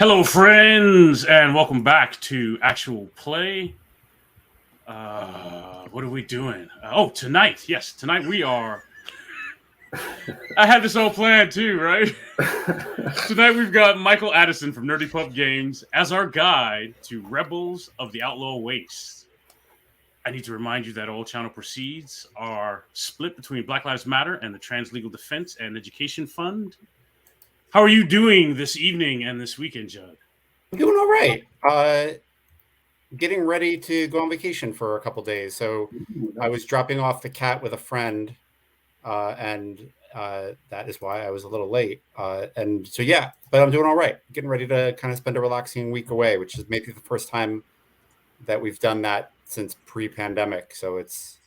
Hello, friends, and welcome back to Actual Play. What are we doing? Tonight. Yes, tonight we are. I had this all planned too, right? Tonight we've got Michael Addison from Nerdy Pup Games as our guide to Rebels of the Outlaw Wastes. I need to remind you that all channel proceeds are split between Black Lives Matter and the Trans Legal Defense and Education Fund. How are you doing this evening and this weekend, Judd? I'm doing all right. Getting ready to go on vacation for a couple days. So I was dropping off the cat with a friend, and that is why I was a little late. But I'm doing all right. Getting ready to kind of spend a relaxing week away, which is maybe the first time that we've done that since pre-pandemic. So it's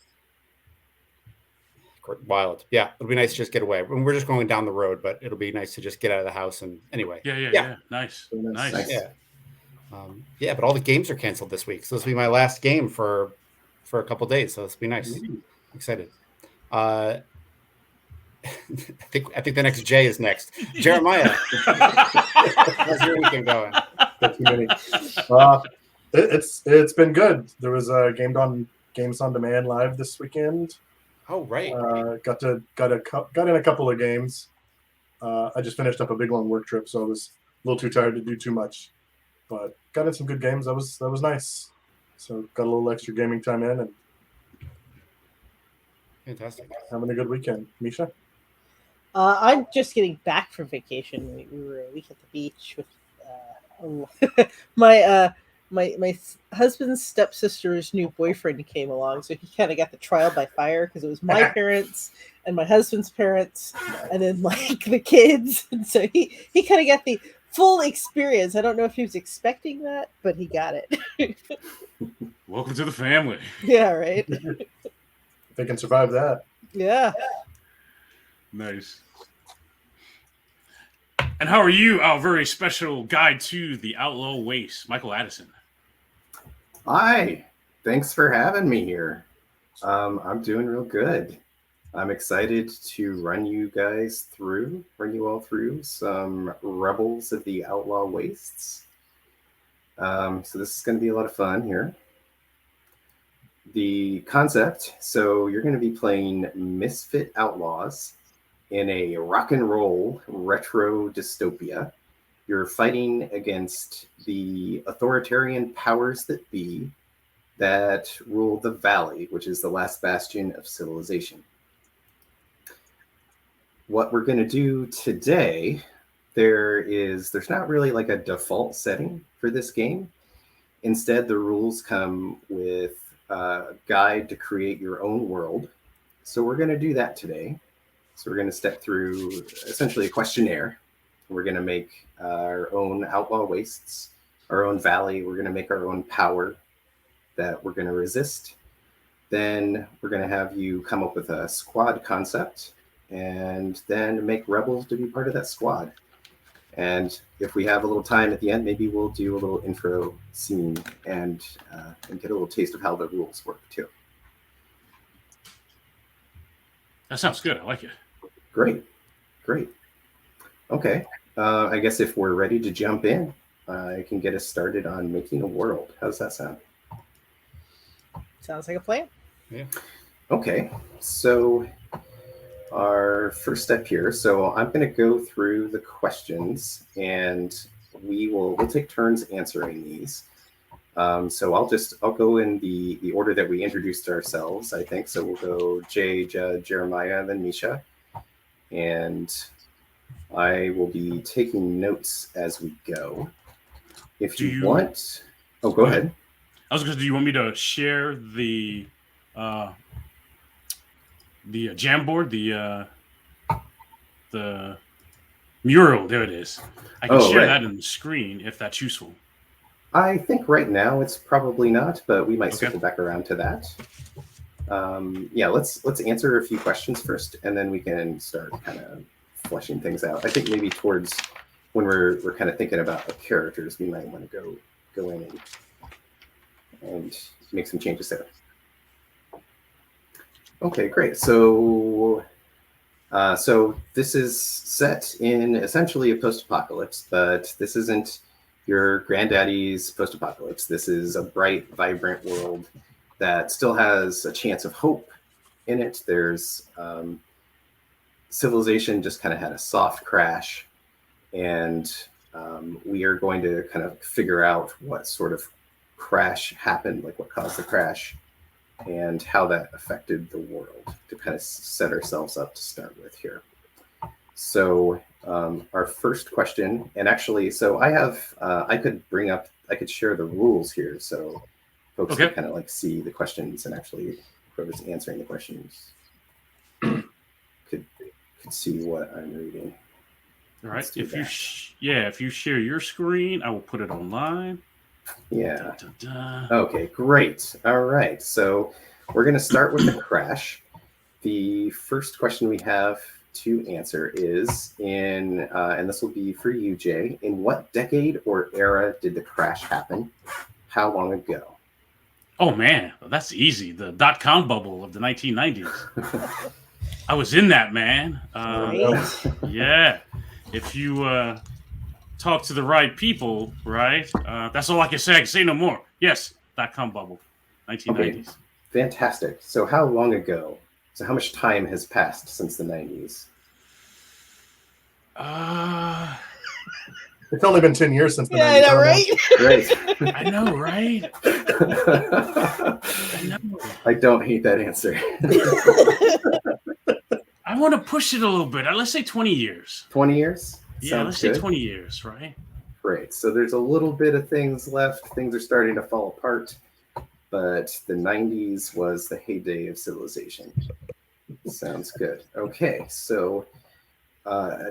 wild. Yeah, it'll be nice to just get away. We're just going down the road, but it'll be nice to just get out of the house. And anyway, yeah. Nice. Yeah. But all the games are canceled this week, so this will be my last game for a couple days. So this will be nice. I'm excited. I think the next J is next. Jeremiah, how's your weekend going? It's been good. There was a Games on Demand live this weekend. Oh right. Got in a couple of games. I just finished up a big long work trip, so I was a little too tired to do too much. But got in some good games. That was nice. So got a little extra gaming time in and fantastic. Having a good weekend. Misha? I'm just getting back from vacation. We were a week at the beach with my husband's stepsister's new boyfriend came along, so he kind of got the trial by fire because it was my parents and my husband's parents, and then like the kids, and so he kind of got the full experience. I don't know if he was expecting that, but he got it. Welcome to the family. Yeah, right. They can survive that. Yeah. Nice. And how are you, our very special guide to the Outlaw Waste, Michael Addison? Hi. Thanks for having me here. I'm doing real good. I'm excited to run you all through some Rebels of the Outlaw Wastes. So this is going to be a lot of fun here. The concept, so you're going to be playing misfit outlaws in a rock and roll retro dystopia. You're fighting against the authoritarian powers that be that rule the valley, which is the last bastion of civilization. What we're going to do today, there's not really like a default setting for this game. Instead, the rules come with a guide to create your own world. So we're going to do that today. So we're going to step through essentially a questionnaire. We're going to make our own outlaw wastes, our own valley. We're going to make our own power that we're going to resist. Then we're going to have you come up with a squad concept and then make rebels to be part of that squad. And if we have a little time at the end, maybe we'll do a little intro scene and get a little taste of how the rules work too. That sounds good. I like it. Great. Okay. I guess if we're ready to jump in, I can get us started on making a world. How's that sound? Sounds like a plan. Yeah. Okay. So our first step here. So I'm going to go through the questions and we'll take turns answering these. So I'll go in the order that we introduced ourselves, I think. So we'll go Jay, Judd, Jeremiah, and then Misha. And I will be taking notes as we go. If you want... Oh, go ahead. I was going to say, do you want me to share the Jamboard, the mural? There it is. I can share that in the screen if that's useful. I think right now it's probably not, but we might circle back around to that. Let's answer a few questions first, and then we can start kind of fleshing things out. I think maybe towards when we're kind of thinking about the characters, we might want to go in and make some changes there. Okay, great. So this is set in essentially a post-apocalypse, but this isn't your granddaddy's post-apocalypse. This is a bright, vibrant world that still has a chance of hope in it. There's civilization just kind of had a soft crash, and we are going to kind of figure out what sort of crash happened, like what caused the crash, and how that affected the world to kind of set ourselves up to start with here. So our first question, and actually, so I have, I could share the rules here, so folks can kind of like see the questions, and actually whoever's answering the questions could see what I'm reading. All right. If you share your screen, I will put it online. Yeah. Dun, dun, dun. Okay, great. All right. So we're going to start with the crash. The first question we have to answer is and this will be for you, Jay. In what decade or era did the crash happen? How long ago? Oh man, that's easy. The .com bubble of the 1990s. I was in that, man. Right. Yeah. If you talk to the right people, right? That's all I can say. I can say no more. Yes, .com bubble, 1990s. Okay. Fantastic. So how long ago? So how much time has passed since the 90s? It's only been 10 years since the Yeah, 90s. I know, right? Great. I know, right? I know. I don't hate that answer. I want to push it a little bit. Let's say 20 years. 20 years? Yeah, let's Sounds say good. 20 years, right? Great. So there's a little bit of things left. Things are starting to fall apart. But the 90s was the heyday of civilization. Sounds good. Okay, so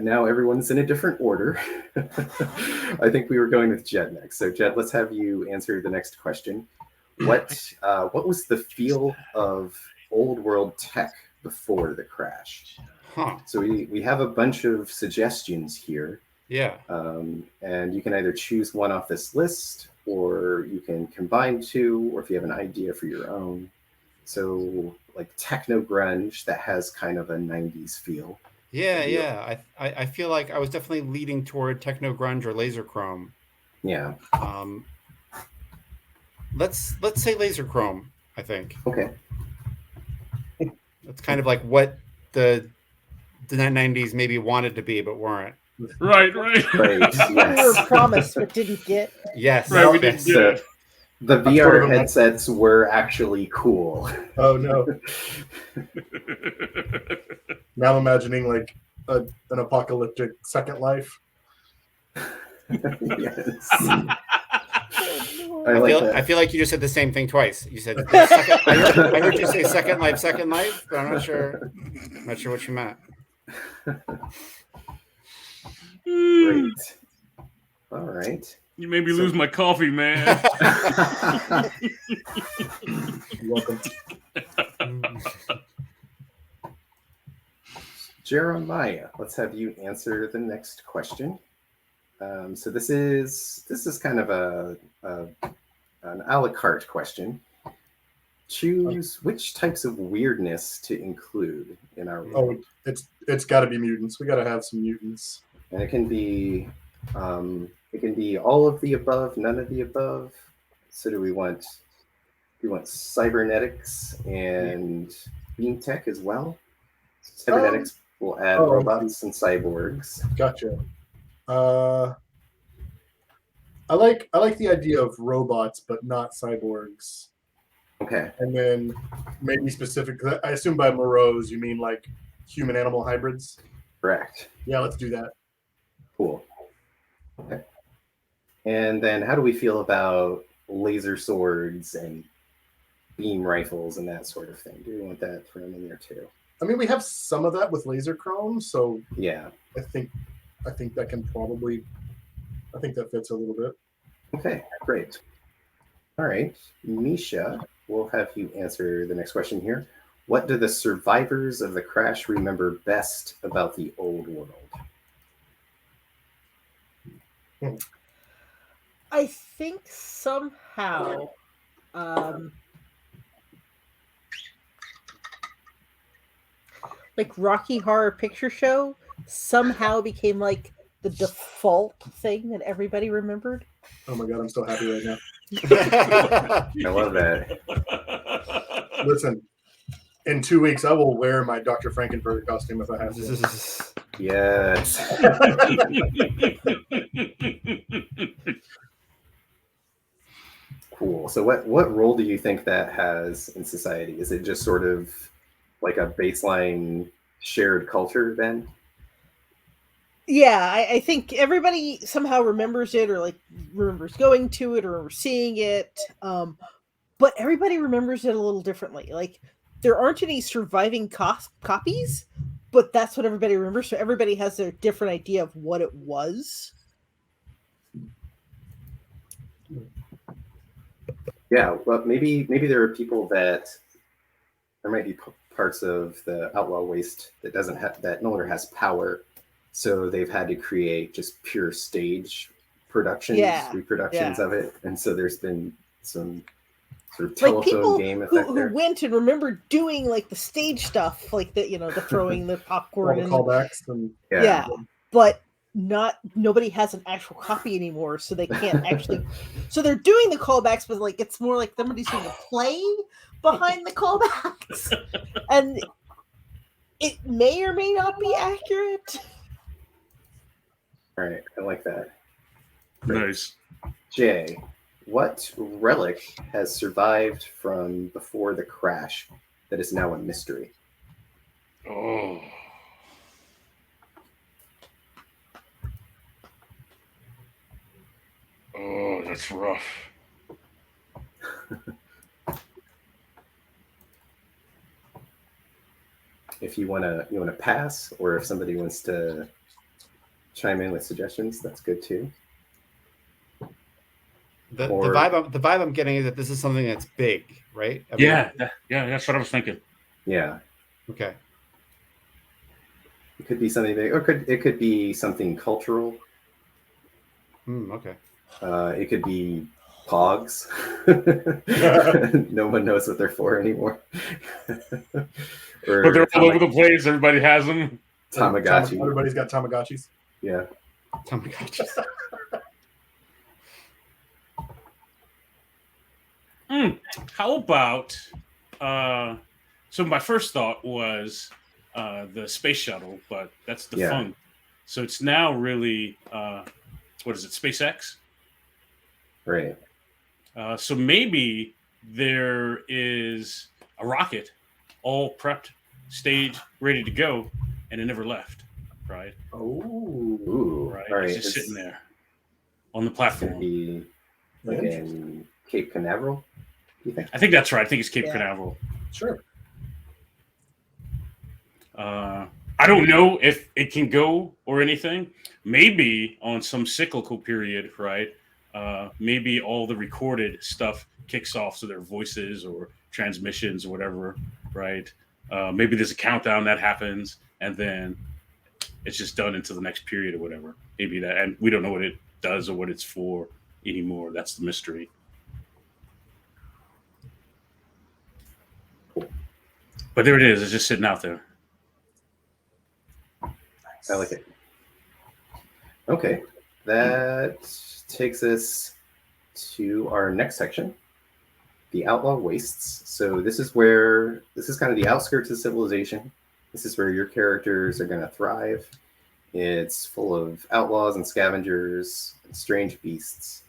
now everyone's in a different order. I think we were going with Jed next. So Jed, let's have you answer the next question. What was the feel of old world tech before the crash? Huh. So we have a bunch of suggestions here. Yeah. And you can either choose one off this list, or you can combine two, or if you have an idea for your own. So like techno grunge that has kind of a 90s feel. Yeah. I feel like I was definitely leading toward techno grunge or laser chrome. Yeah. Let's say laser chrome, I think. Okay. It's kind of like what the 90s maybe wanted to be but weren't. Right. Right. We were Yes. promised but didn't get. Yes. Right, we didn't yes. get it. The sort VR of headsets were actually cool. Oh no! Now I'm imagining like an apocalyptic Second Life. Yes. I feel like you just said the same thing twice. You said second, I heard you say Second Life, but I'm not sure what you meant. Great. All right. You made me lose my coffee, man. You're welcome. Jeremiah, let's have you answer the next question. So this is kind of an a la carte question. Choose which types of weirdness to include in our world. Oh, it's got to be mutants. We got to have some mutants. And it can be all of the above, none of the above. So do we want cybernetics and beam tech as well? Cybernetics will add robots and cyborgs. Gotcha. I like the idea of robots, but not cyborgs. Okay. And then maybe specific. I assume by morose you mean like human-animal hybrids. Correct. Yeah, let's do that. Cool. Okay. And then how do we feel about laser swords and beam rifles and that sort of thing? Do we want that thrown in there too? I mean, we have some of that with laser chrome, so Yeah. I think that can probably. I think that fits a little bit. Okay, great. All right, Misha, we'll have you answer the next question here. What do the survivors of the crash remember best about the old world? I think somehow like Rocky Horror Picture Show somehow became like the default thing that everybody remembered. Oh my god, I'm so happy right now. I love that. Listen, in 2 weeks, I will wear my Dr. Frankenfurter costume if I have to. Yes. Cool. So what role do you think that has in society? Is it just sort of like a baseline shared culture then? Yeah, I think everybody somehow remembers it, or like remembers going to it, or seeing it. But everybody remembers it a little differently. Like there aren't any surviving copies, but that's what everybody remembers. So everybody has their different idea of what it was. Yeah, well, maybe there are people that there might be parts of the Outlaw Waste that doesn't have that no longer has power, so they've had to create just pure stage productions, reproductions of it, and so there's been some sort of telephone like people game effect who there. went and remember doing like the stage stuff, like the the throwing the popcorn All the and callbacks and yeah, but nobody has an actual copy anymore, so they can't actually. So they're doing the callbacks, but like it's more like somebody's doing a play behind the callbacks, and it may or may not be accurate. All right, I like that. Nice. Jay, what relic has survived from before the crash that is now a mystery? Oh. Oh, that's rough. If you wanna pass, or if somebody wants to chime in with suggestions, that's good too. The vibe I'm getting is that this is something that's big, right? I mean, Yeah, that's what I was thinking. Yeah, Okay. it could be something big, or it could be something cultural. Okay. It could be pogs. No one knows what they're for anymore. Or But they're all over the place. Everybody has them. Tamagotchi. Everybody's got Tamagotchis. Yeah. Tamagotchi. How about? So my first thought was the space shuttle, but that's defunct. So it's now really what is it? SpaceX. Right. So maybe there is a rocket all prepped, staged, ready to go, and it never left. Right. Ooh. Right. All right. It's just sitting there on the Could platform. be like in Cape Canaveral. You think? I think that's right. I think it's Cape Canaveral. Sure. I don't know if it can go or anything. Maybe on some cyclical period, right? Maybe all the recorded stuff kicks off, so their voices or transmissions or whatever, right? Maybe there's a countdown that happens, and then it's just done into the next period or whatever. Maybe that, and we don't know what it does or what it's for anymore. That's the mystery. But there it is. It's just sitting out there. I like it. Okay, that takes us to our next section, the Outlaw Wastes. So this is kind of the outskirts of civilization. This is where your characters are going to thrive. It's full of outlaws and scavengers and strange beasts.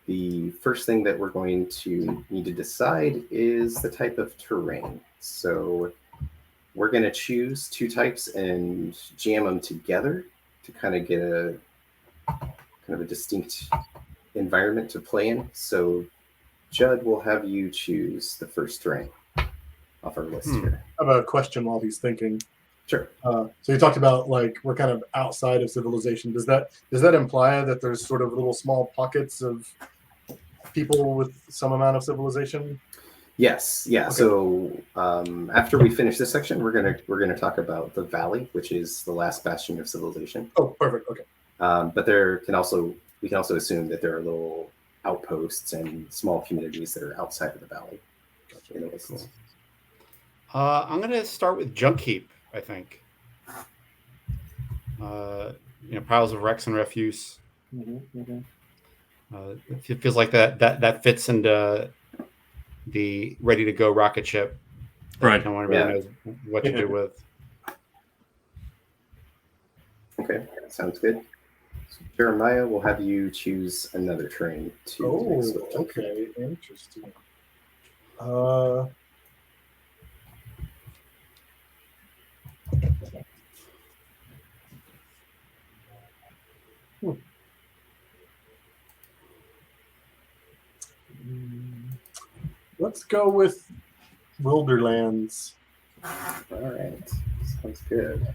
The first thing that we're going to need to decide is the type of terrain. So we're going to choose two types and jam them together to kind of get a distinct environment to play in. So Judd, will have you choose the first terrain off our list here. I have a question while he's thinking. Sure. So you talked about like we're kind of outside of civilization. Does that imply that there's sort of little small pockets of people with some amount of civilization? Yes. Yeah. Okay. So after we finish this section, we're gonna talk about the valley, which is the last bastion of civilization. Oh, perfect. Okay. But we can also assume that there are little outposts and small communities that are outside of the valley. Gotcha. Cool. I'm gonna start with Junk Heap. I think piles of wrecks and refuse. Mm-hmm. It feels like that fits into the ready to go rocket ship. Right. No one really Yeah. knows what to do with. Okay, sounds good. So Jeremiah, we'll have you choose another train to mix Oh, with. okay, interesting. Let's go with Wilderlands. All right, sounds good.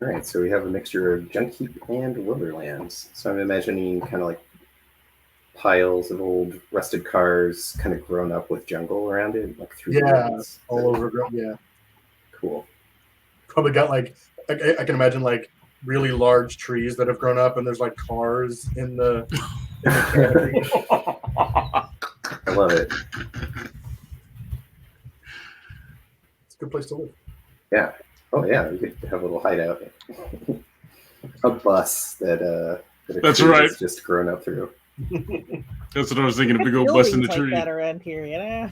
All right, so we have a mixture of junk heap and Wilderlands. So I'm imagining kind of like piles of old rusted cars, kind of grown up with jungle around it, like through the Yeah, woods. all over. Yeah, Cool. probably got like I can imagine like really large trees that have grown up, and there's like cars in the canopy. I love it. It's a good place to live. Yeah. Oh yeah, we could have a little hideout. A bus that a That's tree right. has just grown up through. That's what I was thinking. A big old bus in the Buildings like tree. that around here, you know.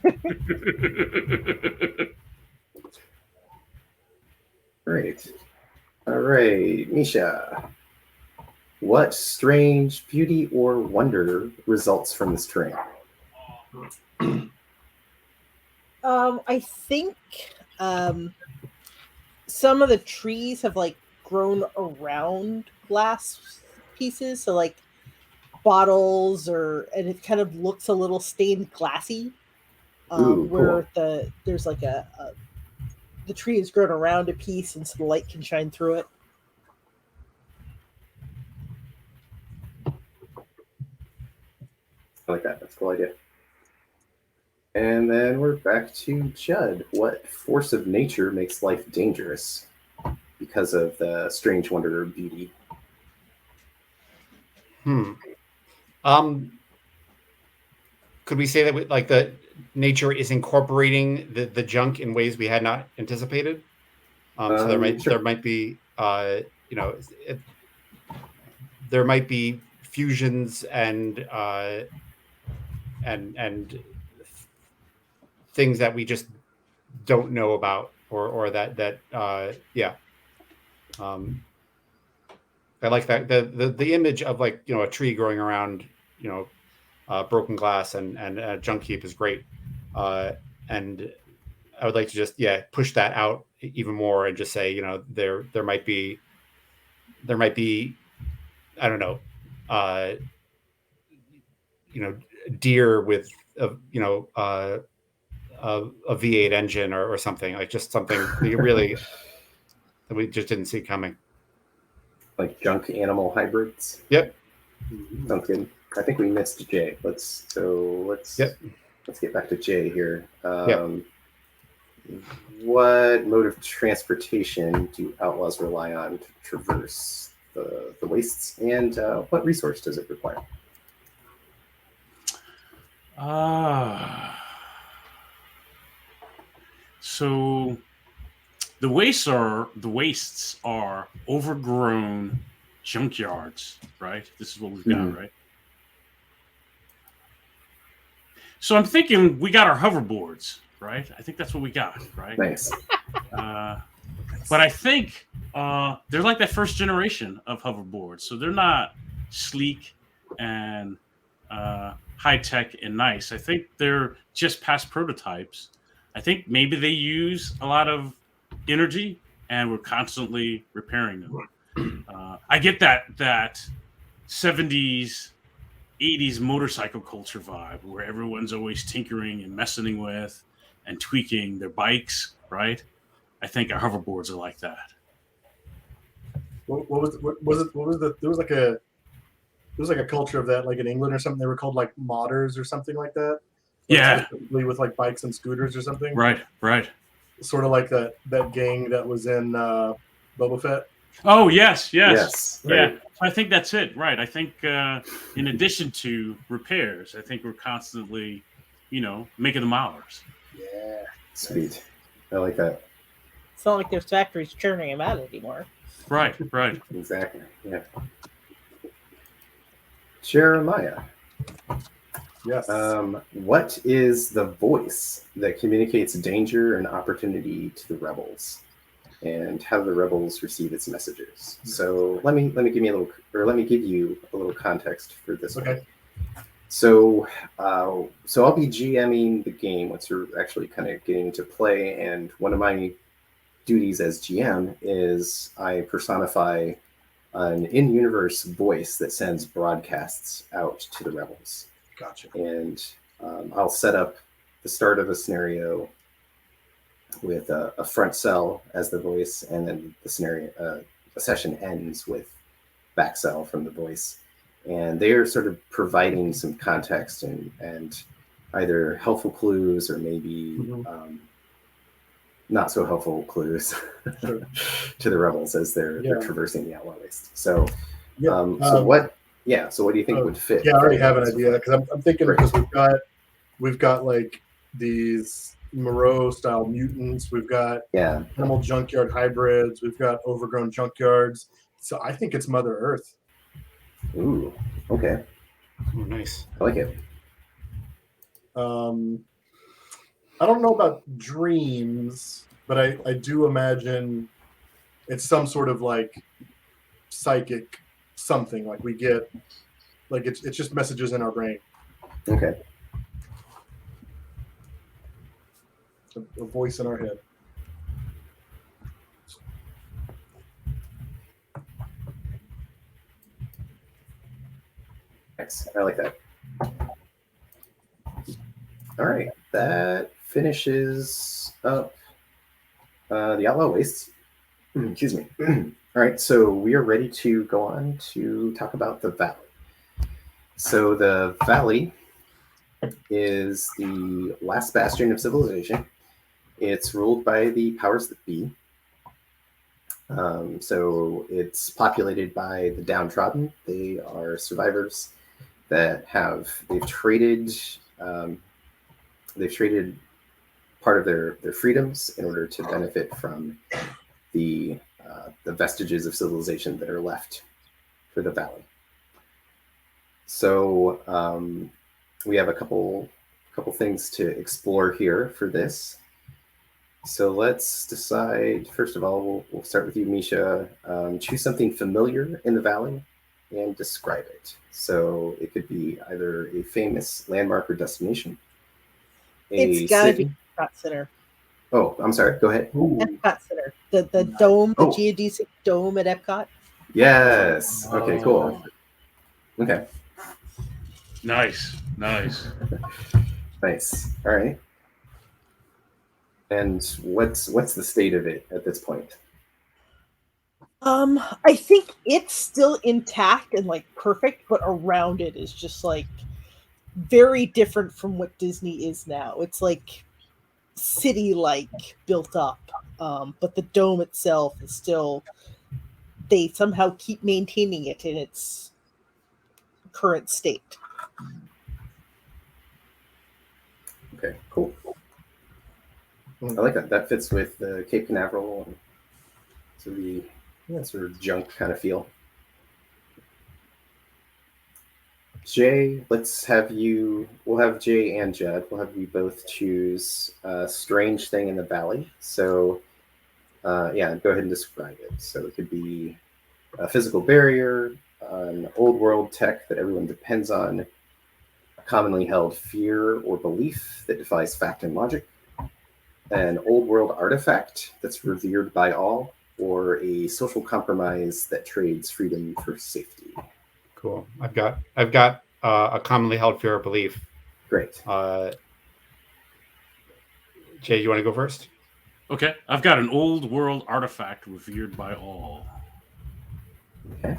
Great. All right, Misha. What strange beauty or wonder results from this train? I think some of the trees have like grown around glass pieces, so like bottles and it kind of looks a little stained glassy. Ooh, Where there's like the tree has grown around a piece, and so the light can shine through it. I like that. That's a cool idea. And then we're back to Judd. What force of nature makes life dangerous because of the strange wonder or beauty? Could we say that like the nature is incorporating the junk in ways we had not anticipated? So there might be there might be fusions and things that we just don't know about, or that yeah. I like that the image of like a tree growing around broken glass and junk heap is great, and I would like to just push that out even more and just say there might be I don't know deer with a V8 engine or something, like just something really that we just didn't see coming. Like junk animal hybrids? Yep. Sounds good. I think we missed Jay. Let's get back to Jay here. What mode of transportation do outlaws rely on to traverse the wastes, and what resource does it require? So the wastes are overgrown junkyards, right? This is what we've got, right? So I'm thinking we got our hoverboards, right? I think that's what we got, right? Nice. But I think they're like that first generation of hoverboards, so they're not sleek and high tech and nice. I think they're just past prototypes. I think maybe they use a lot of energy, and we're constantly repairing them. I get that 70s, 80s motorcycle culture vibe where everyone's always tinkering and messing with and tweaking their bikes, right? I think our hoverboards are like that. What was there was like a culture of that, like in England or something. They were called like modders or something like that. Like Yeah. specifically with like bikes and scooters or something. Right. Sort of like that gang that was in Boba Fett. Oh, yes. Yes. Yeah. Right. I think that's it. Right. I think in addition to repairs, I think we're constantly, making them ours. Yeah. Sweet. I like that. It's not like there's factories churning them out anymore. Right. Exactly. Yeah. Jeremiah, Yes. what is the voice that communicates danger and opportunity to the rebels, and how do the rebels receive its messages? So let me give you a little context for this one. Okay. So I'll be GMing the game once you're actually kind of getting into play, and one of my duties as GM is I personify an in-universe voice that sends broadcasts out to the rebels. Gotcha. And I'll set up the start of a scenario with a front cell as the voice, and then the session ends with back cell from the voice. And they are sort of providing some context and either helpful clues or maybe not so helpful clues Sure. to the rebels as they're traversing the Outlaw Waste. So, Yeah. so what do you think would fit? Yeah, I already have an idea because I'm thinking Great. because we've got like these Moreau style mutants, we've got animal junkyard hybrids, we've got overgrown junkyards. So I think it's Mother Earth. Ooh, okay. Oh, nice. I like it. I don't know about dreams, but I do imagine it's some sort of like psychic something. Like we get, like it's just messages in our brain. Okay. A voice in our head. Nice. I like that. All right. That finishes up the Outlaw Wastes. Excuse me. All right. So we are ready to go on to talk about the Valley. So the Valley is the last bastion of civilization. It's ruled by the powers that be. So it's populated by the downtrodden. They are survivors that they've traded part of their freedoms in order to benefit from the vestiges of civilization that are left for the Valley. So we have a couple things to explore here for this. So let's decide, first of all, we'll start with you, Misha. Choose something familiar in the Valley and describe it. So it could be either a famous landmark or destination. It's got to be Epcot Center. Oh, I'm sorry. Go ahead. Epcot Center. The dome, the geodesic dome at Epcot. Yes. Okay, cool. Okay. Nice. Nice. All right. And what's the state of it at this point? I think it's still intact and like perfect, but around it is just like very different from what Disney is now. It's like city-like built up, but the dome itself is still. They somehow keep maintaining it in its current state. Okay, cool. I like that. That fits with the Cape Canaveral and sort of junk kind of feel. Jay, we'll have Jay and Judd. We'll have you both choose a strange thing in the Valley. So, go ahead and describe it. So it could be a physical barrier, an old world tech that everyone depends on, a commonly held fear or belief that defies fact and logic, an old world artifact that's revered by all, or a social compromise that trades freedom for safety. Cool. I've got a commonly held fear or belief. Great. Jay, you want to go first? Okay. I've got an old world artifact revered by all. Okay.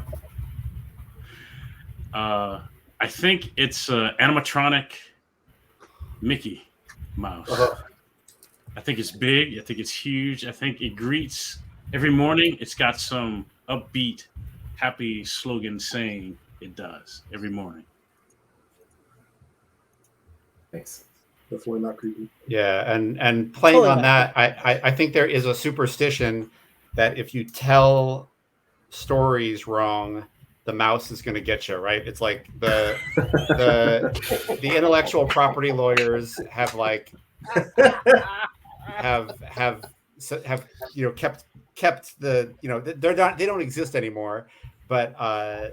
I think it's animatronic Mickey Mouse. I think it's big. I think it's huge. I think it greets every morning. It's got some upbeat, happy slogan saying it does every morning. Thanks. Definitely not creepy. Yeah, and playing Totally on not. that, I think there is a superstition that if you tell stories wrong, the mouse is going to get you, right? It's like the intellectual property lawyers have like have kept the they're not, they don't exist anymore, but a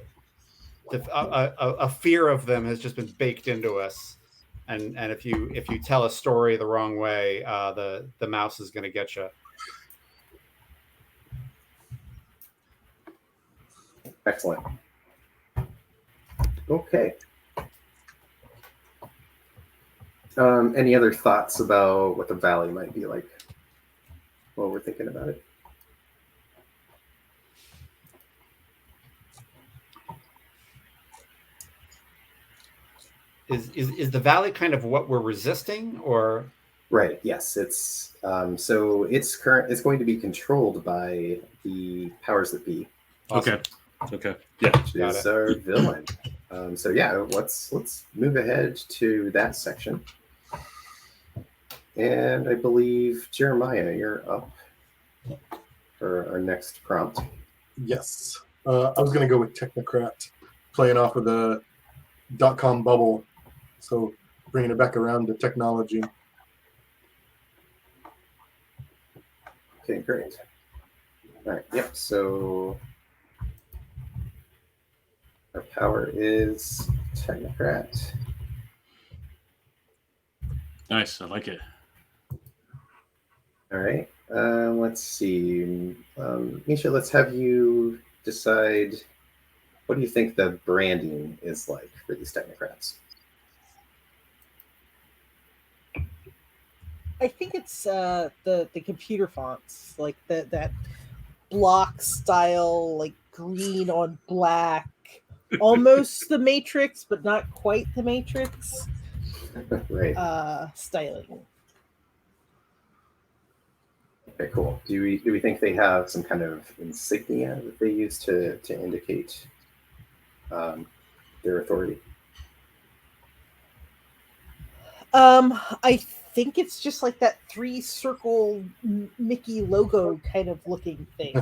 fear of them has just been baked into us. And if you tell a story the wrong way, the mouse is going to get you. Excellent. Okay. Any other thoughts about what the valley might be like while we're thinking about it? Is the valley kind of what we're resisting, or? Right. Yes. It's so it's going to be controlled by the powers that be. Awesome. Okay. Yeah. Which Got is it. our villain. So yeah, let's move ahead to that section. And I believe Jeremiah, you're up for our next prompt. Yes. I was going to go with Technocrat, playing off of the .com bubble. So bringing it back around to technology. Okay, great. All right. Yep. So our power is Technocrat. Nice. I like it. All right. Let's see. Misha, let's have you decide, what do you think the branding is like for these Technocrats? I think it's the computer fonts, like that block style, like green on black, almost the Matrix, but not quite the Matrix Right. styling. Okay, cool. Do we think they have some kind of insignia that they use to indicate their authority? I think it's just like that 3-circle Mickey logo kind of looking thing.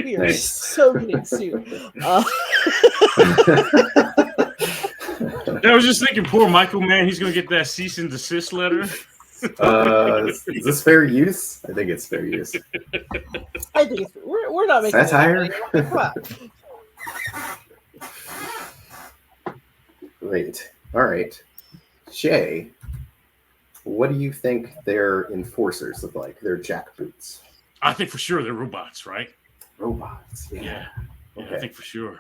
We are Nice. so getting sued. I was just thinking, poor Michael, man, he's gonna get that cease and desist letter. Is this fair use? I think it's fair use. I think we're not making Satire? Come on. Great. All right. Shay, what do you think their enforcers look like? Their jackboots. I think for sure they're robots, right? Robots. Yeah. Okay. I think for sure.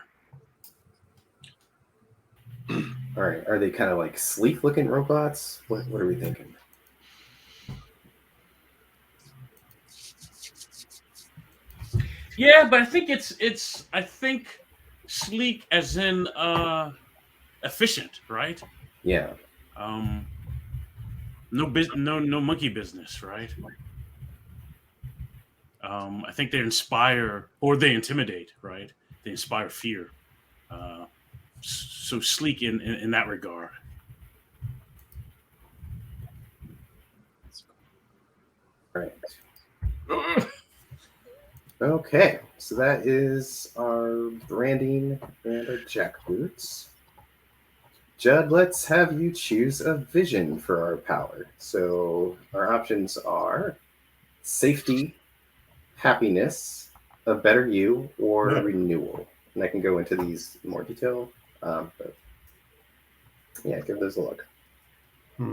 All right. Are they kind of like sleek looking robots? What are we thinking? Yeah, but I think it's I think sleek as in efficient, right? Yeah. No monkey business, right? I think they inspire or they intimidate, right? They inspire fear. So sleek in that regard. Right. Okay, so that is our branding and our jackboots. Judd, let's have you choose a vision for our power. So our options are safety, happiness, a better you, or renewal. And I can go into these in more detail, but yeah, give those a look. I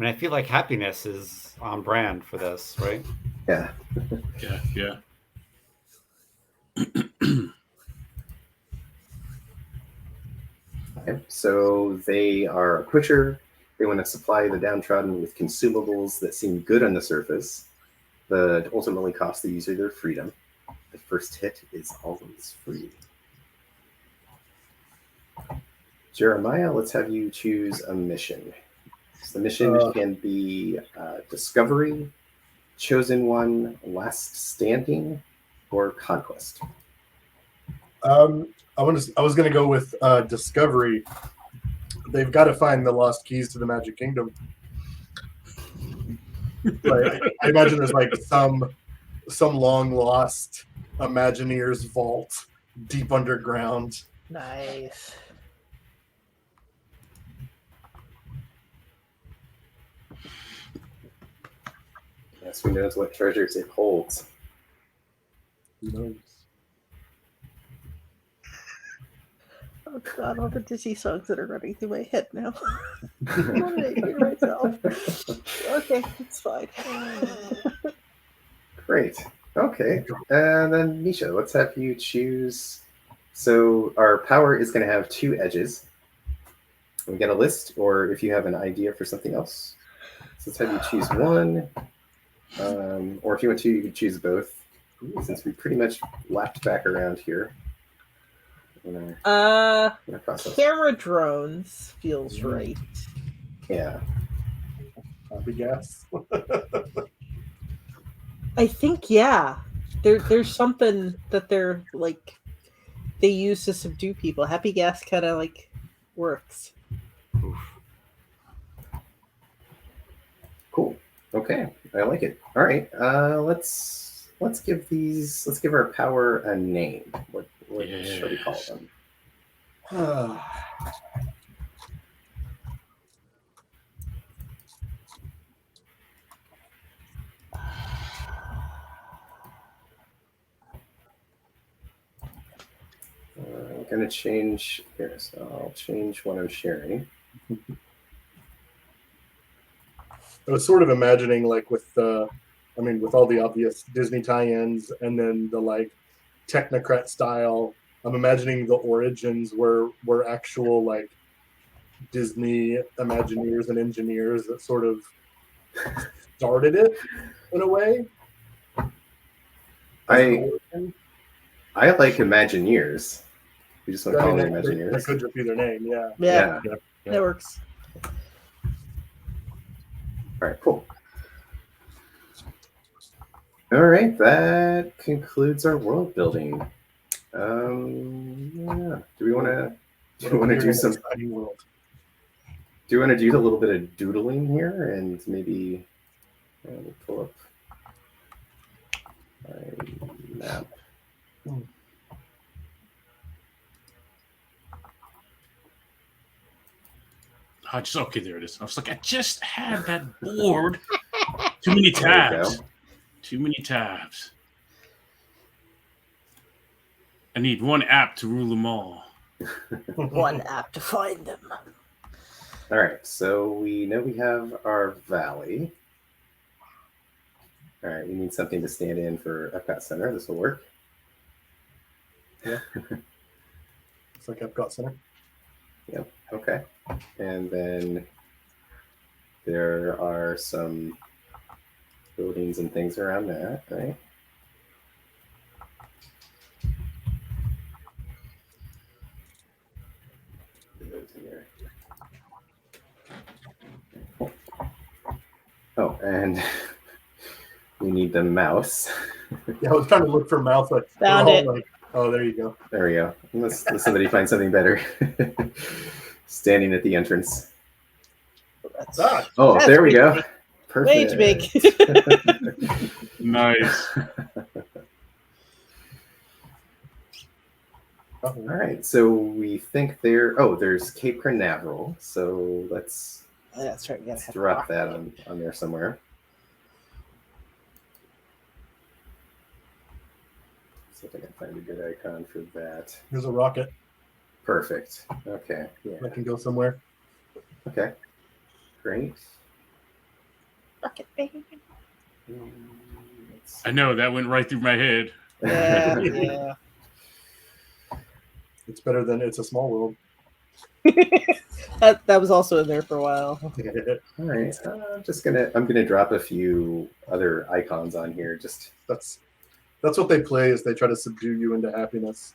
mean, I feel like happiness is on brand for this, right? Yeah. Yeah. Okay. So they are a pusher. They want to supply the downtrodden with consumables that seem good on the surface, but ultimately cost the user their freedom. The first hit is always free. Jeremiah, let's have you choose a mission. So the mission can be discovery, chosen one, last standing, or conquest. I was going to go with Discovery. They've got to find the lost keys to the Magic Kingdom. Like, I imagine there's like some long lost Imagineer's vault deep underground. Nice. Yes, who knows what treasures it holds. Who knows? Oh god, all the Disney songs that are running through my head now. I want to hear myself. Okay, it's fine. Great. Okay. And then Misha, let's have you choose. So our power is going to have 2 edges. We get a list, or if you have an idea for something else. So let's have you choose one. Or if you want to, you can choose both. Since we pretty much lapped back around here. In our process. Camera drones feels right. Yeah. Big guess. I think there's something that they're like they use to subdue people. Happy gas kind of like works. Cool. Okay, I like it. All right. Let's give our power a name. What should we call them? I'm gonna change here, so I'll change what I'm sharing. I was sort of imagining like with all the obvious Disney tie-ins and then the like technocrat style. I'm imagining the origins were actual like Disney Imagineers and engineers that sort of started it in a way. I like Imagineers. We just want to call them Imagineers. That could just be their name, yeah. Yeah. That works. All right, cool. All right, that concludes our world building. Yeah. Do we want to do some exciting world? Do you want to do a little bit of doodling here and maybe pull up my map? Okay, there it is. I was like, I just had that board. Too many tabs. Too many tabs. I need one app to rule them all. One app to find them. All right, so we know we have our valley. All right, we need something to stand in for Epcot Center. This will work. Yeah. It's like Epcot Center. Yep. Okay. And then there are some buildings and things around that, right? Oh, and we need the mouse. Yeah, I was trying to look for mouse. Like, Found it. Like, oh, there you go. There we go. Unless somebody finds something better. Standing at the entrance. That's there we go. Big. Perfect. Way too big. Nice. All right, so we think there's Cape Canaveral. So let's That's right. let's drop that on there somewhere. See if I can find a good icon for that. Here's a rocket. Perfect. Okay. Yeah. That can go somewhere. Okay. Great. Rocket baby. I know that went right through my head. Yeah, yeah. It's better than It's a Small World. that was also in there for a while. All right. I'm gonna drop a few other icons on here. Just That's what they play is they try to subdue you into happiness.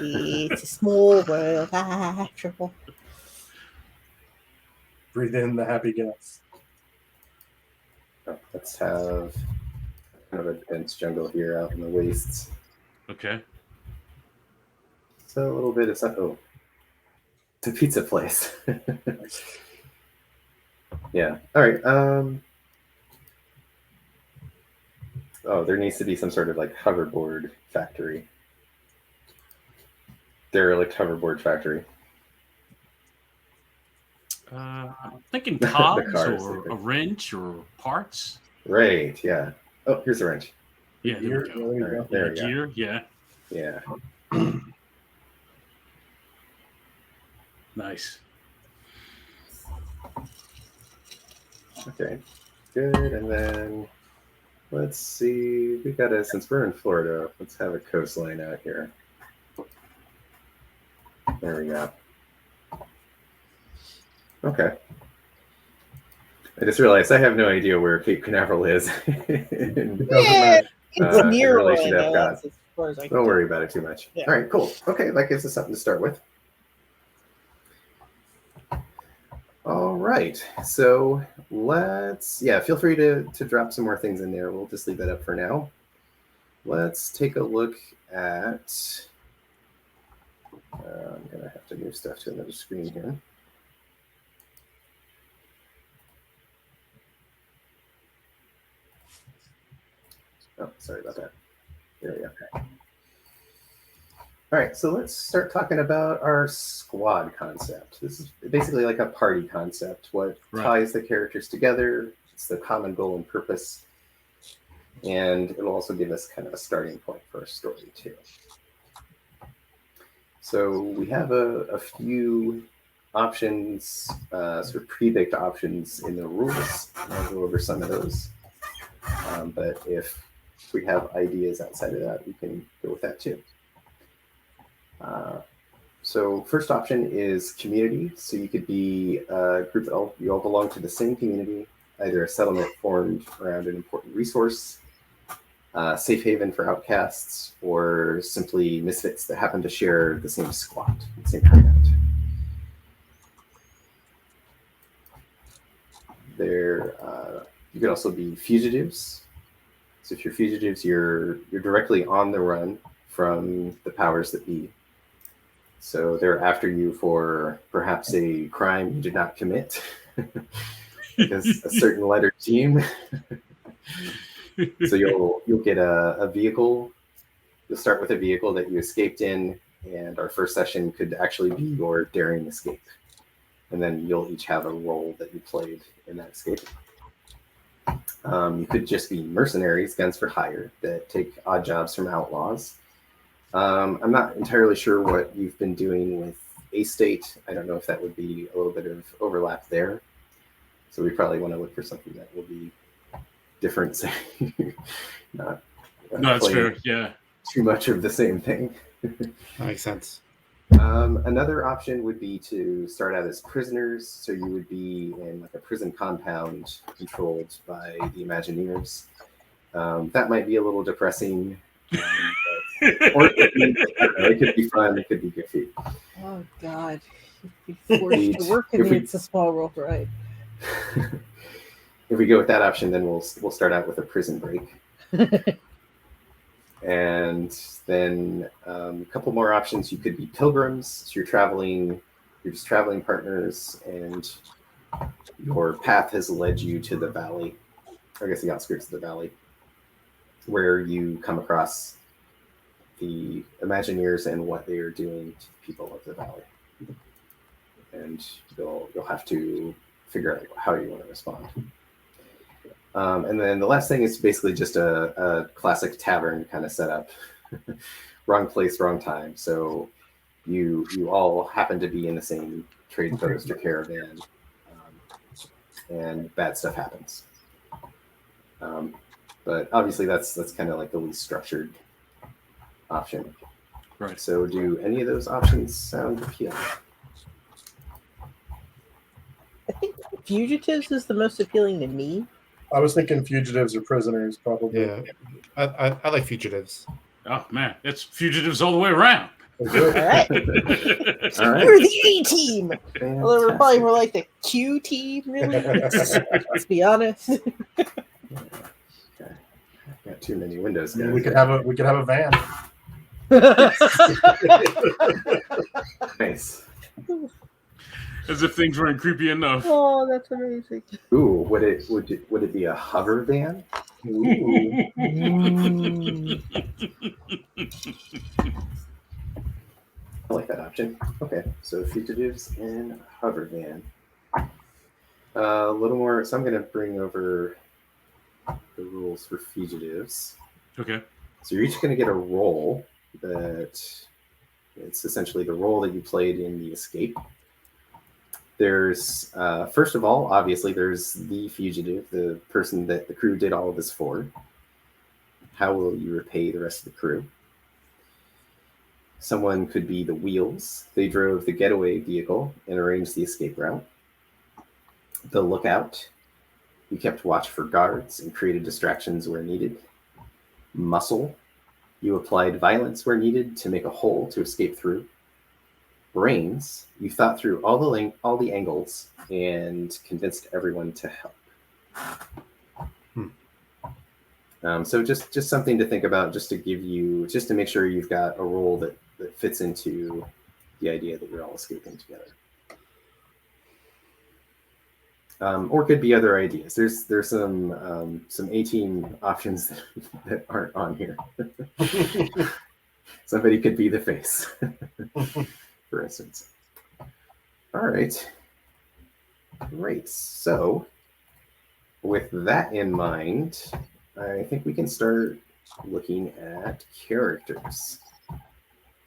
It's a small world after all. Breathe in the happy gas. let's have kind of a dense jungle here out in the wastes. Okay. So a little bit of stuff. Oh, it's a pizza place. Yeah. All right. Oh, there needs to be some sort of like hoverboard factory. Derelict hoverboard factory. I'm thinking The cogs cars, or I a think. wrench or parts. Right. Yeah. Oh, here's a wrench. Yeah, there we Here, go. there you All go. right, there we go. Gear, yeah, Yeah. nice. Okay. Good. And then let's see. We got to, since we're in Florida, let's have a coastline out here. There we go. Okay. I just realized I have no idea where Cape Canaveral is. in, Yeah, it's in near relation to Orlando. Epcot. That's as far as I can Don't tell. worry about it too much. Yeah. All right, cool. Okay, that gives us something to start with. All right. So feel free to drop some more things in there. We'll just leave that up for now. Let's take a look at, I'm going to have to move stuff to another screen here. Oh, sorry about that. There we go. All right, so let's start talking about our squad concept. This is basically like a party concept. What ties the characters together, it's the common goal and purpose, and it'll also give us kind of a starting point for our story too. So we have a few options, sort of pre-baked options in the rules. I'll go over some of those. But if we have ideas outside of that, we can go with that too. So first option is community. So you could be a group that you all belong to the same community, either a settlement formed around an important resource, safe haven for outcasts, or simply misfits that happen to share the same squat, the same hideout. You could also be fugitives. So if you're fugitives, you're directly on the run from the powers that be. So they're after you for perhaps a crime you did not commit, because a certain letter team. So you'll get a vehicle. You'll start with a vehicle that you escaped in, and our first session could actually be your daring escape. And then you'll each have a role that you played in that escape. You could just be mercenaries, guns for hire, that take odd jobs from outlaws. I'm not entirely sure what you've been doing with A-State. I don't know if that would be a little bit of overlap there. So we probably want to look for something that will be different. not No, that's fair. Yeah. Too much of the same thing. That makes sense. Another option would be to start out as prisoners. So you would be in like a prison compound controlled by the Imagineers. That might be a little depressing. Or it could be fun. It could be goofy. Oh God, you'd be forced to work in It's a Small World, right? If we go with that option, then we'll start out with a prison break. And then a couple more options. You could be pilgrims. So you're just traveling partners, and your path has led you to the valley, I guess the outskirts of the valley, where you come across the Imagineers and what they are doing to the people of the valley. And you'll have to figure out how you want to respond. And then the last thing is basically just a classic tavern kind of setup. Wrong place, wrong time. So you all happen to be in the same trade post or caravan, and bad stuff happens. But obviously that's kind of like the least structured option. Right. So do any of those options sound appealing? I think fugitives is the most appealing to me. I was thinking fugitives or prisoners, probably. Yeah, I like fugitives. Oh man, it's fugitives all the way around. All right. All right. We're the A team. Fantastic. Although we're probably more like the Q team, really. Let's be honest. Got too many windows, I mean, guys. we could have a van. Nice. As if things weren't creepy enough. Oh, that's amazing. Ooh, would it be a hover van? Ooh. I like that option. Okay, so fugitives in hover van. A little more. So I'm going to bring over the rules for fugitives. Okay. So you're each going to get a role that it's essentially the role that you played in the escape. There's first of all, obviously, there's the fugitive, the person that the crew did all of this for. How will you repay the rest of the crew? Someone could be the wheels. They drove the getaway vehicle and arranged the escape route. The lookout. You kept watch for guards and created distractions where needed. Muscle. You applied violence where needed to make a hole to escape through. Brains. You thought through all the angles and convinced everyone to help. So just something to think about, just to make sure you've got a role that fits into the idea that you're all escaping together. Or it could be other ideas. There's some A-team options that aren't on here. Somebody could be the face, for instance. All right. Great. So with that in mind, I think we can start looking at characters.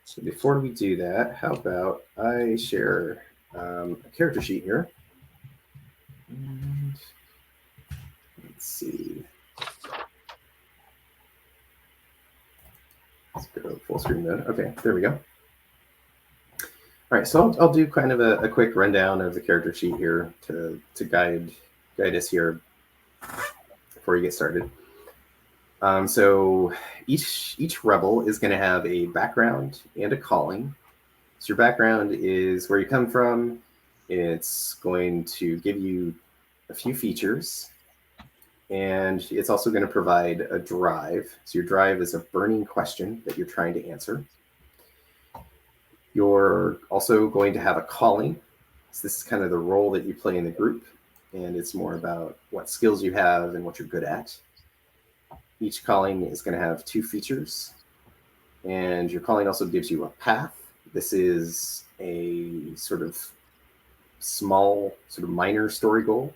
So before we do that, how about I share a character sheet here. And let's see. Let's go full screen mode. Okay, there we go. All right, so I'll do kind of a quick rundown of the character sheet here to guide us here before you get started. So each rebel is going to have a background and a calling. So your background is where you come from. It's going to give you a few features, and it's also going to provide a drive. So your drive is a burning question that you're trying to answer. You're also going to have a calling. So this is kind of the role that you play in the group, and it's more about what skills you have and what you're good at. Each calling is going to have two features, and your calling also gives you a path. This is a sort of small, sort of minor story goal.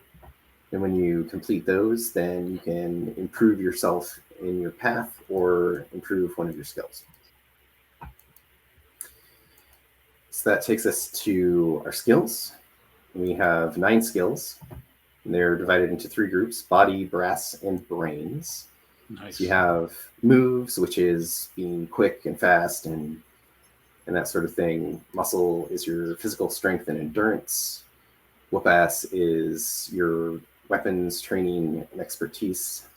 And when you complete those, then you can improve yourself in your path or improve one of your skills. So that takes us to our skills. We have 9 skills. And they're divided into 3 groups: body, brass, and brains. Nice. So you have moves, which is being quick and fast and that sort of thing. Muscle is your physical strength and endurance. Whoop-ass is your weapons, training, and expertise.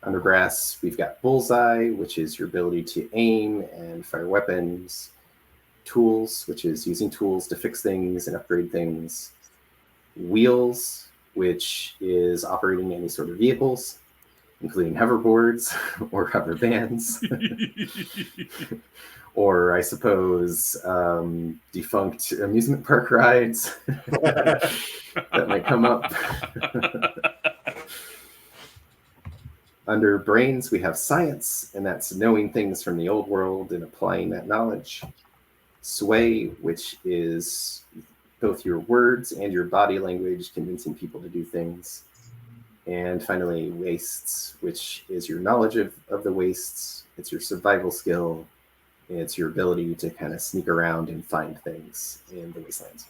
Under brass, we've got bullseye, which is your ability to aim and fire weapons. Tools, which is using tools to fix things and upgrade things. Wheels, which is operating any sort of vehicles, including hoverboards or hover vans. Or I suppose defunct amusement park rides that might come up. Under brains, we have science, and that's knowing things from the old world and applying that knowledge. Sway, which is both your words and your body language, convincing people to do things. And finally, wastes, which is your knowledge of the wastes. It's your survival skill. It's your ability to kind of sneak around and find things in the wastelands.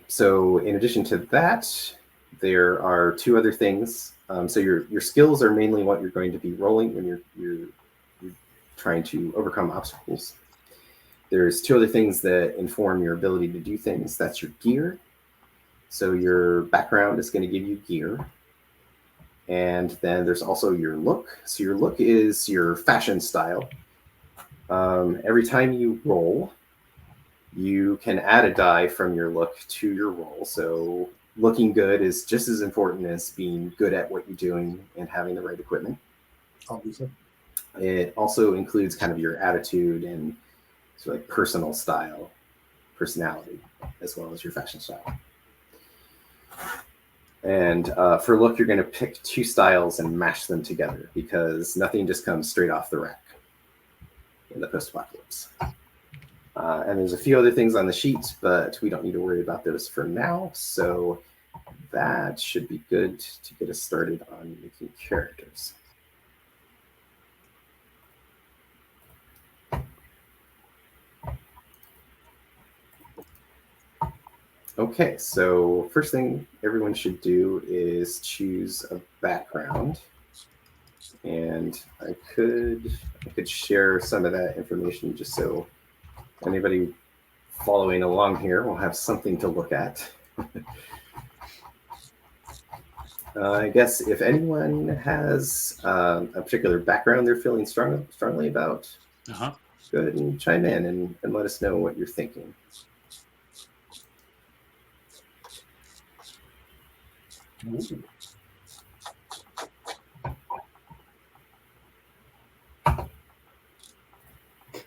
So in addition to that, there are 2 other things. So your skills are mainly what you're going to be rolling when you're trying to overcome obstacles. There's 2 other things that inform your ability to do things. That's your gear. So your background is going to give you gear. And then there's also your look. So your look is your fashion style. Every time you roll, you can add a die from your look to your roll. So looking good is just as important as being good at what you're doing and having the right equipment. obviously. It also includes kind of your attitude and sort of like personal style, personality, as well as your fashion style. And for look, you're going to pick 2 styles and mash them together because nothing just comes straight off the rack in the post-apocalypse. And there's a few other things on the sheet, but we don't need to worry about those for now. So that should be good to get us started on making characters. Okay, so first thing everyone should do is choose a background. And I could share some of that information just so anybody following along here will have something to look at. I guess if anyone has a particular background they're feeling strongly about, go ahead and chime in and let us know what you're thinking. Ooh.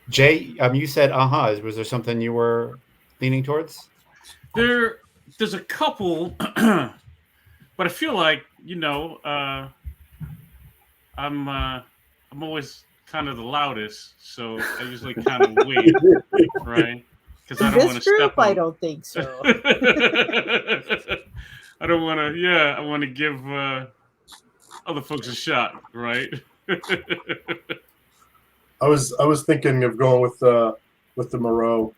Jay, you said Was there something you were leaning towards? There's a couple, but I feel like I'm always kind of the loudest, so I usually kind of wait, right? Because I don't want to step on. I don't think so. I don't want to. Yeah, I want to give other folks a shot, right? I was thinking of going with the Moreau.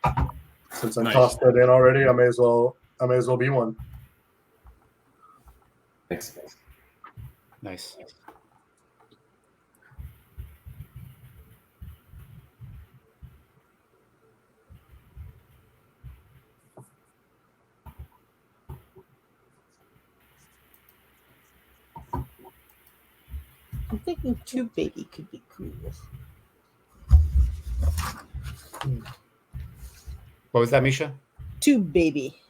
Since I tossed that in already, I may as well be one. Thanks. Nice. I'm thinking 2 baby could be cool. What was that, Misha? 2 baby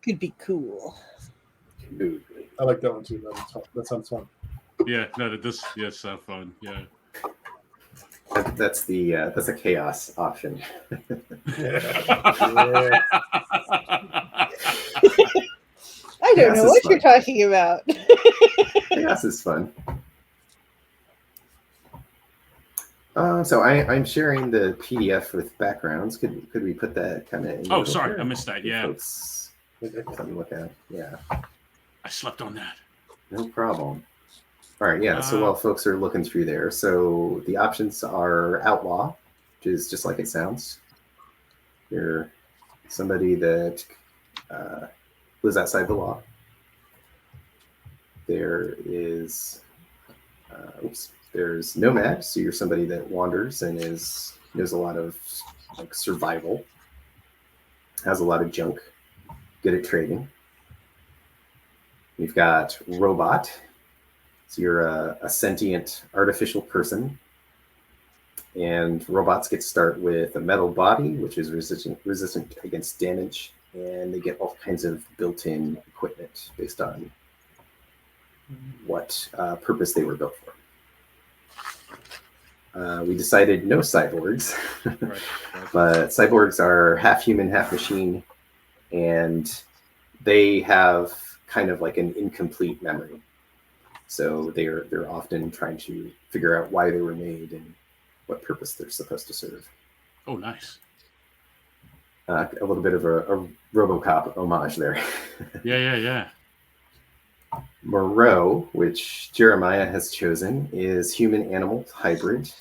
could be cool. I like that one too. That sounds fun. Yeah, no, this sounds fun. Yeah. That's a chaos option. Yeah. I don't know what you're talking about. Chaos is fun. So I'm sharing the PDF with backgrounds. Could we put that kind of? Oh, sorry, I missed that. Yeah. Folks, something to look at. Yeah. I slept on that. No problem. All right. Yeah. So while folks are looking through there, so the options are Outlaw, which is just like it sounds. You're somebody that lives outside the law. There is, there's Nomad, so you're somebody that wanders and knows a lot of like survival, has a lot of junk, good at trading. You've got Robot, so you're a sentient artificial person, and robots get to start with a metal body, which is resistant against damage, and they get all kinds of built-in equipment based on what purpose they were built for. We decided no cyborgs, right. But cyborgs are half human, half machine, and they have kind of like an incomplete memory. So they're often trying to figure out why they were made and what purpose they're supposed to serve. Oh, nice. A little bit of a RoboCop homage there. Yeah. Moreau, which Jeremiah has chosen, is human-animal hybrid.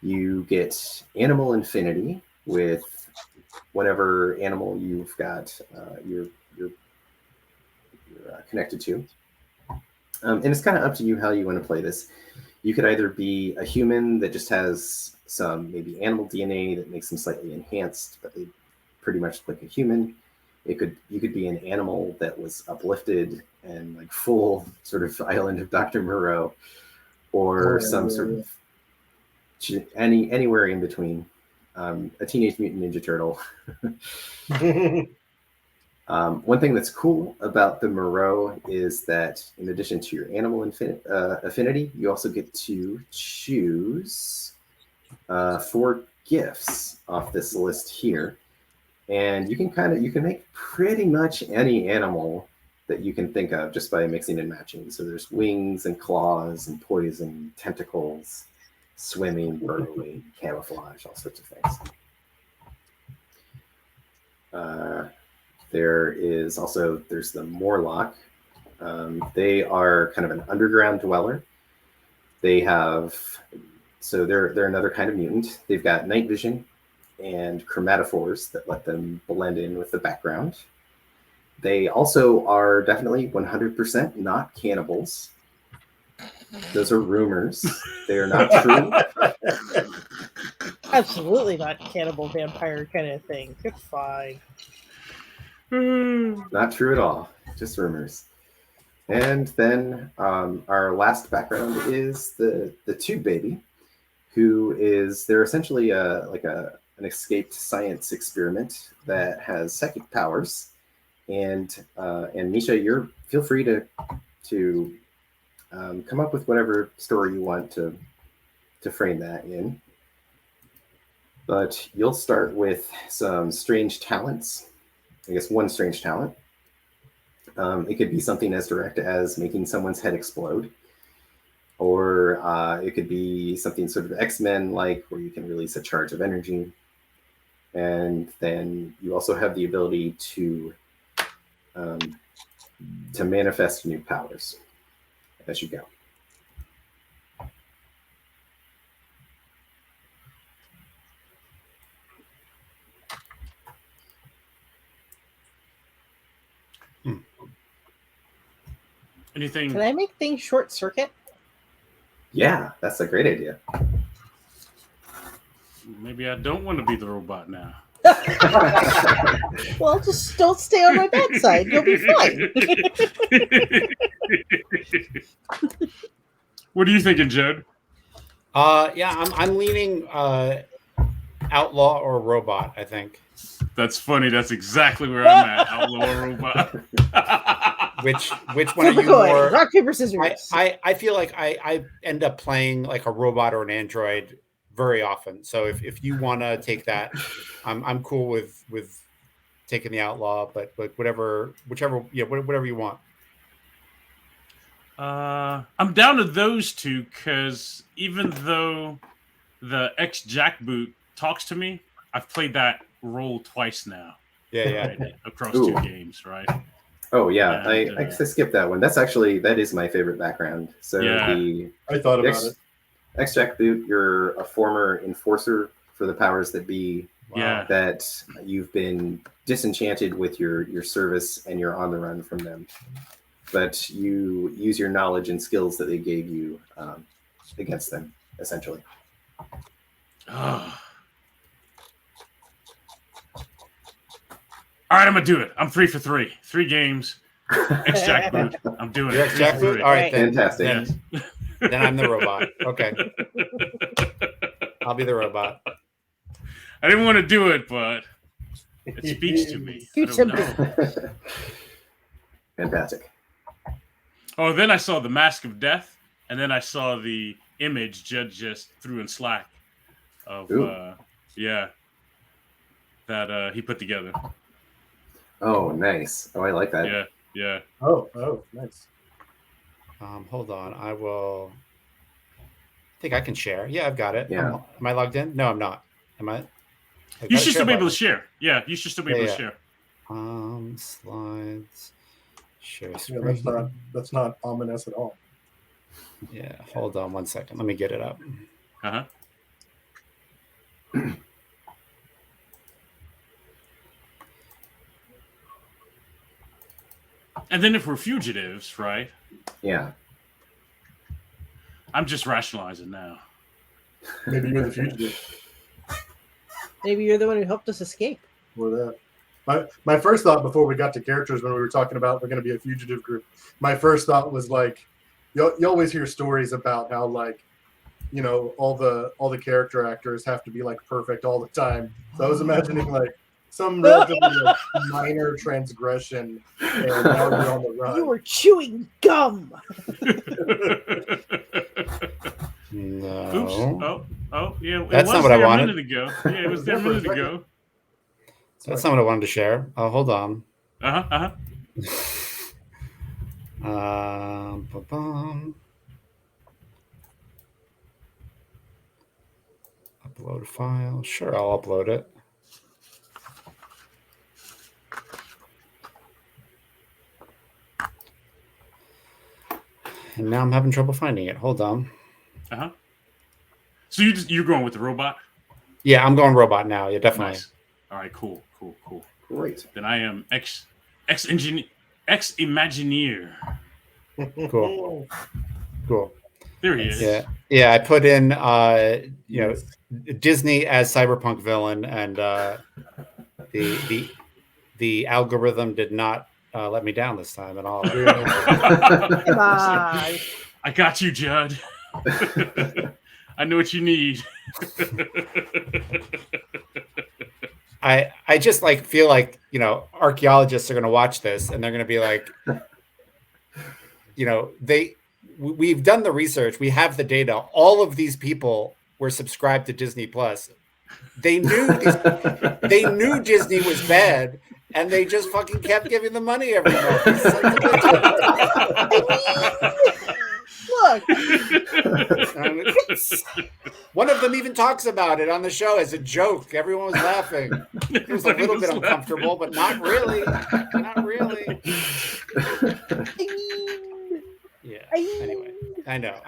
You get animal infinity with whatever animal you've got you're connected to. And it's kind of up to you how you want to play this. You could either be a human that just has some maybe animal DNA that makes them slightly enhanced, but they pretty much look like a human. You could be an animal that was uplifted and like full sort of Island of Dr. Moreau, or some sort of anywhere in between. A Teenage Mutant Ninja Turtle. One thing that's cool about the Moreau is that in addition to your animal affinity, you also get to choose 4 gifts off this list here. And you can make pretty much any animal that you can think of just by mixing and matching. So there's wings and claws and poison, tentacles, swimming, burrowing, camouflage, all sorts of things. There's the Morlock. They are kind of an underground dweller. They're another kind of mutant. They've got night vision and chromatophores that let them blend in with the background. They also are definitely 100% not cannibals. Those are rumors. They are not true. Absolutely not cannibal vampire kind of thing. It's fine. Not true at all. Just rumors. And then our last background is the Tube Baby, they're essentially an escaped science experiment that has psychic powers. And Misha, feel free to come up with whatever story you want to frame that in. But you'll start with some strange talents. I guess one strange talent. It could be something as direct as making someone's head explode. Or it could be something sort of X-Men like, where you can release a charge of energy. And then you also have the ability to manifest new powers as you go. Anything? Can I make things short circuit? Yeah, that's a great idea. Maybe I don't want to be the robot now. Well, just don't stay on my backside. You'll be fine. What are you thinking, Jed? I'm leaning outlaw or robot, I think. That's funny. That's exactly where I'm at. Outlaw or robot. Which one are you Coin. more? Rock, paper, scissors. I feel like I end up playing like a robot or an android very often. So if you want to take that, I'm cool with taking the outlaw, but whatever you want. I'm down to those two because even though the ex-jackboot talks to me, I've played that role twice now. Yeah. Right? Across 2 games, right? Oh yeah, And, I skipped that one. That is my favorite background. So Yeah. I thought about it. Ex-jackboot, you're a former enforcer for the powers that be. Yeah. That you've been disenchanted with your service and you're on the run from them. But you use your knowledge and skills that they gave you against them, essentially. All right, I'm gonna do it. I'm 3 for 3. 3 games. Ex-jackboot. I'm doing it. Ex-jackboot? All right, then. Fantastic. Then I'm the robot. Okay. I'll be the robot. I didn't want to do it, but it speaks to me. I don't know. Fantastic. Oh, then I saw the Mask of Death, and then I saw the image Jed just threw in Slack of that he put together. Oh, nice. Oh, I like that. Yeah. Oh, nice. Hold on. I think I can share. Yeah, I've got it. Yeah. Am I logged in? No, I'm not. Am I? You should still be able to share. Yeah, you should still be able to share. Slides. Share Yeah, screen. that's not ominous at all. Yeah, hold on 1 second. Let me get it up. Uh-huh. And then if we're fugitives, right? Yeah. I'm just rationalizing now. Maybe you're the fugitive. Maybe you're the one who helped us escape. Or that. My first thought before we got to characters, when we were talking about we're going to be a fugitive group, my first thought was like, you always hear stories about how like, all the character actors have to be like perfect all the time. So I was imagining like some relatively like, minor transgression, and now you're on the run. You were chewing gum. No. Oops. Oh, yeah. It That's was not what I there wanted. A minute ago. Yeah, it was there a minute ago. That's not what I wanted to share. Oh, hold on. Ba-bum. Upload file. Sure, I'll upload it. And now I'm having trouble finding it. Hold on. So you're going with the robot? Yeah, I'm going robot now. Yeah, definitely. Nice. All right, cool. Great. Then I am ex-Imagineer. Cool. There he is. Yeah. I put in, Disney as cyberpunk villain, and the algorithm did not let me down this time at all. Come on. I got you, Judd. I know what you need. I just feel like archaeologists are going to watch this and they're going to be like, we've done the research, we have the data. All of these people were subscribed to Disney Plus. They knew Disney was bad, and they just fucking kept giving them money every month. Look. One of them even talks about it on the show as a joke. Everyone was laughing. It was a little bit uncomfortable, but not really. Not really. Yeah. Anyway, I know.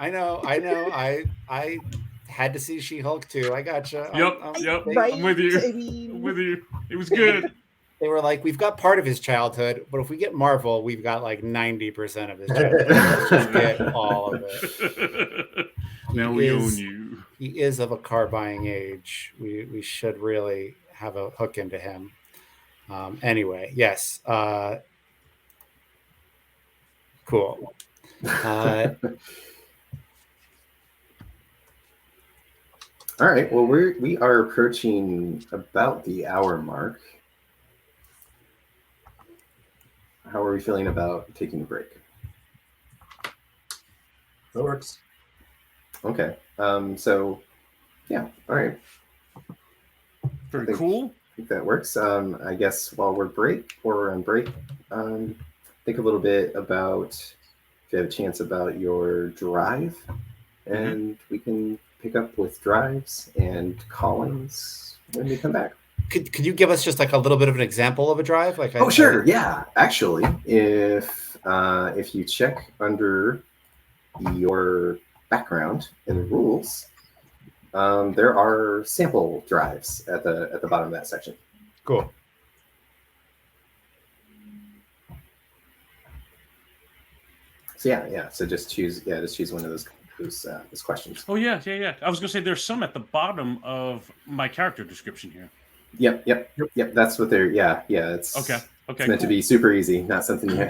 I had to see She-Hulk too. I gotcha. Yep. Right? I'm with you. It was good. They were like, we've got part of his childhood, but if we get Marvel, we've got 90% of his childhood. Let's just get all of it. Now we own you. He is of a car buying age. We should really have a hook into him. Anyway, yes. Cool. All right. Well, we are approaching about the hour mark. How are we feeling about taking a break? That works. Okay. So, yeah. All right. Very cool. I think that works. I guess while we're on break, think a little bit about, if you have a chance, about your drive, and we can pick up with drives and call-ins when we come back. Could you give us just a little bit of an example of a drive? Sure. Yeah. Actually, if you check under your background in the rules, there are sample drives at the bottom of that section. Cool. So yeah. So just choose one of those questions. Oh yeah. I was gonna say there's some at the bottom of my character description here. Yep. That's what they're. Yeah. It's okay. It's meant to be super easy, not something you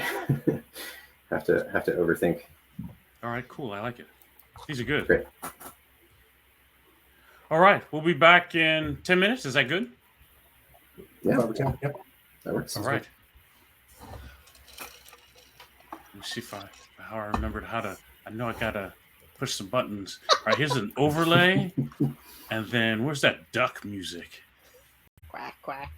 have to overthink. All right, cool. I like it. These are good. Great. All right, we'll be back in 10 minutes. Is that good? Yeah. Yep. That works. All right. Let me see how I remembered how to. I know I gotta push some buttons. All right, here's an overlay, and then where's that duck music? Quack, quack.